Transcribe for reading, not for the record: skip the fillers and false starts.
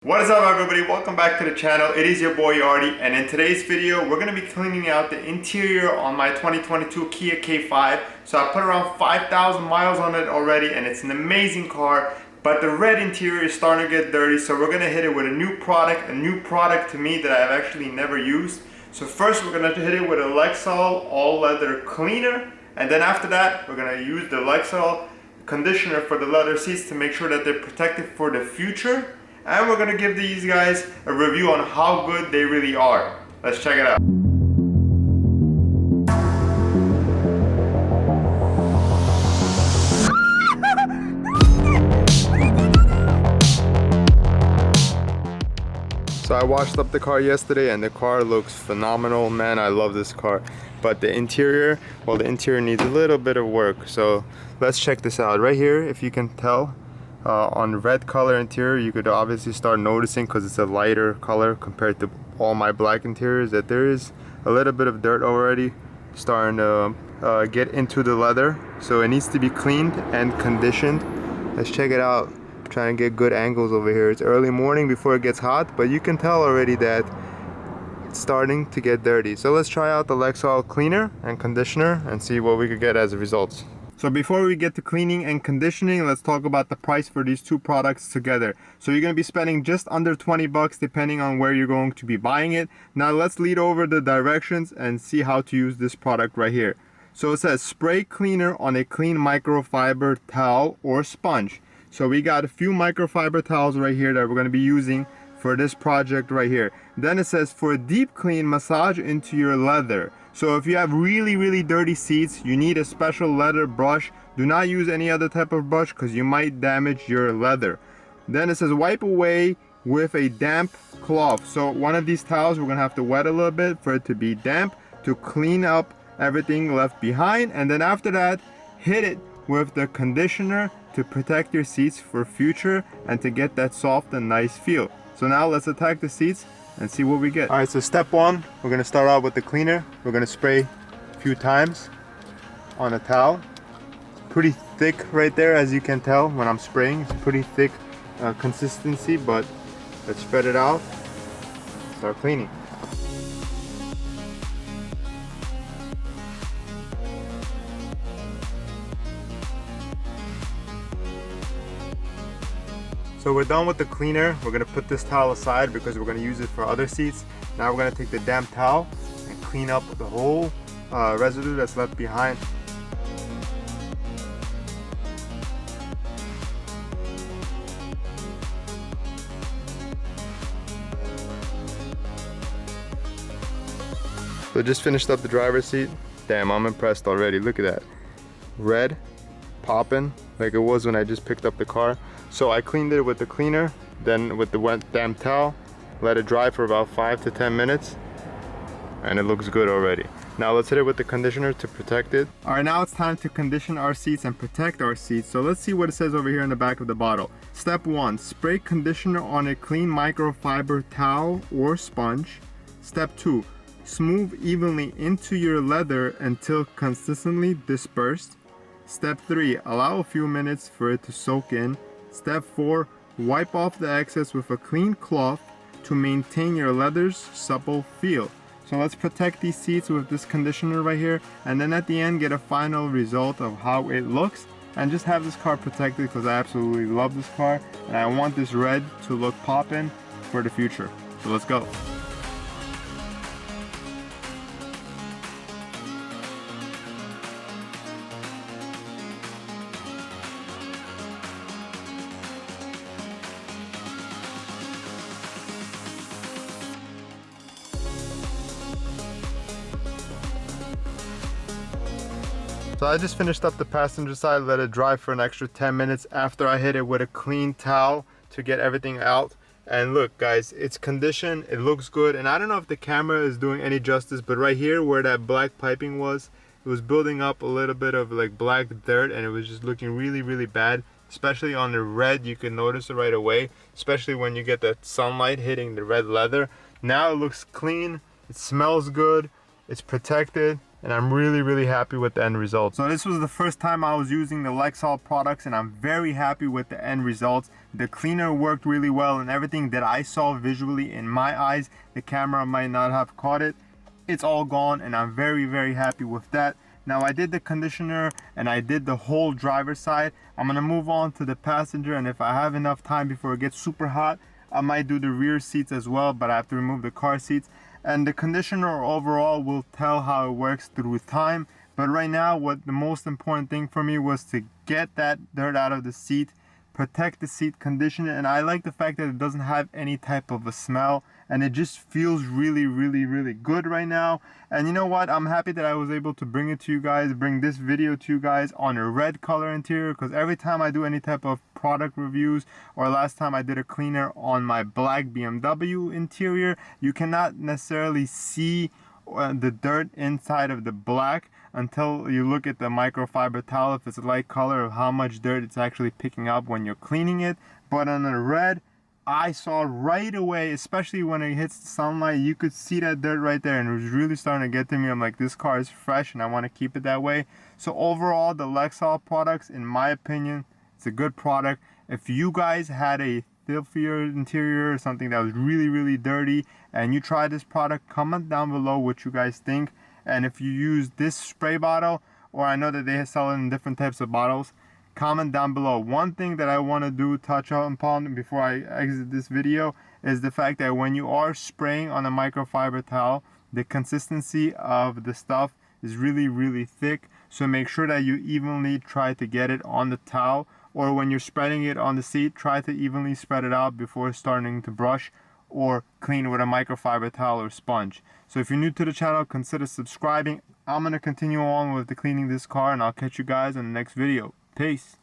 What is up, everybody? Welcome back to the channel. It is your boy Artie, and in today's video we're going to be cleaning out the interior on my 2022 Kia K5. So I put around 5,000 miles on it already, and it's an amazing car, but the red interior is starting to get dirty, so we're going to hit it with a new product to me that I've actually never used. So first we're going to hit it with a Lexol all leather cleaner, and then after that we're going to use the Lexol conditioner for the leather seats to make sure that they're protected for the future. And we're gonna give these guys a review on how good they really are. Let's check it out. So I washed up the car yesterday and the car looks phenomenal. Man, I love this car. But the interior, well, the interior needs a little bit of work. So let's check this out. Right here, if you can tell, on red color interior, you could obviously start noticing, because it's a lighter color compared to all my black interiors, that there is a little bit of dirt already starting to get into the leather. So it needs to be cleaned and conditioned. Let's check it out. I'm trying to get good angles over here. It's early morning before it gets hot, but you can tell already that it's starting to get dirty. So let's try out the Lexol cleaner and conditioner and see what we could get as a result. So before we get to cleaning and conditioning, let's talk about the price for these two products together. So you're going to be spending just under 20 bucks depending on where you're going to be buying it. Now let's lead over the directions and see how to use this product right here. So it says spray cleaner on a clean microfiber towel or sponge. So we got a few microfiber towels right here that we're going to be using for this project right here. Then it says for a deep clean, massage into your leather. So if you have really dirty seats, you need a special leather brush. Do not use any other type of brush because you might damage your leather. Then it says wipe away with a damp cloth. So one of these towels we're gonna have to wet a little bit for it to be damp to clean up everything left behind. And then after that, hit it with the conditioner to protect your seats for future and to get that soft and nice feel. So now let's attack the seats and see what we get. All right, so step one, we're gonna start out with the cleaner. We're gonna spray a few times on a towel. It's pretty thick right there, as you can tell when I'm spraying. It's pretty thick consistency, but let's spread it out, start cleaning. So we're done with the cleaner. We're gonna put this towel aside because we're gonna use it for other seats. Now we're gonna take the damp towel and clean up the whole residue that's left behind. So just finished up the driver's seat. Damn, I'm impressed already. Look at that. Red, popping like it was when I just picked up the car. So I cleaned it with the cleaner, then with the wet damp towel, let it dry for about 5 to 10 minutes, and it looks good already. Now let's hit it with the conditioner to protect it. All right, now it's time to condition our seats and protect our seats. So let's see what it says over here in the back of the bottle. Step 1, spray conditioner on a clean microfiber towel or sponge. Step 2, smooth evenly into your leather until consistently dispersed. Step 3, allow a few minutes for it to soak in. Step 4, wipe off the excess with a clean cloth to maintain your leather's supple feel. So let's protect these seats with this conditioner right here, and then at the end get a final result of how it looks, and just have this car protected because I absolutely love this car and I want this red to look poppin' for the future. So let's go. So I just finished up the passenger side, let it dry for an extra 10 minutes after I hit it with a clean towel to get everything out. And look guys, it's conditioned, it looks good, and I don't know if the camera is doing any justice, but right here where that black piping was, it was building up a little bit of like black dirt, and it was just looking really bad, especially on the red. You can notice it right away, especially when you get that sunlight hitting the red leather. Now it looks clean, it smells good, it's protected, and I'm really happy with the end result. So this was the first time I was using the Lexol products, and I'm very happy with the end results. The cleaner worked really well, and everything that I saw visually in my eyes, the camera might not have caught it. It's all gone, and I'm very, very happy with that. Now, I did the conditioner and I did the whole driver's side. I'm gonna move on to the passenger, and if I have enough time before it gets super hot, I might do the rear seats as well, but I have to remove the car seats. And the conditioner overall will tell how it works through time. But right now, what the most important thing for me was to get that dirt out of the seat, protect the seat, condition it, and I like the fact that it doesn't have any type of a smell, and it just feels really, really, really good right now. And you know what, I'm happy that I was able to bring it to you guys, bring this video to you guys on a red color interior, because every time I do any type of product reviews, or last time I did a cleaner on my black BMW interior, you cannot necessarily see the dirt inside of the black until you look at the microfiber towel, if it's a light color, of how much dirt it's actually picking up when you're cleaning it. But on the red, I saw right away, especially when it hits the sunlight, you could see that dirt right there, and it was really starting to get to me. I'm like, this car is fresh and I want to keep it that way. So overall, the Lexol products, in my opinion, it's a good product. If you guys had a filthier interior or something that was really, really dirty and you try this product, comment down below what you guys think. And if you use this spray bottle, or I know that they sell it in different types of bottles, comment down below. One thing that I want to do, touch upon before I exit this video, is the fact that when you are spraying on a microfiber towel, the consistency of the stuff is really, really thick. So make sure that you evenly try to get it on the towel, or when you're spreading it on the seat, try to evenly spread it out before starting to brush or clean with a microfiber towel or sponge. So if you're new to the channel, consider subscribing. I'm going to continue on with the cleaning this car, and I'll catch you guys in the next video. Peace.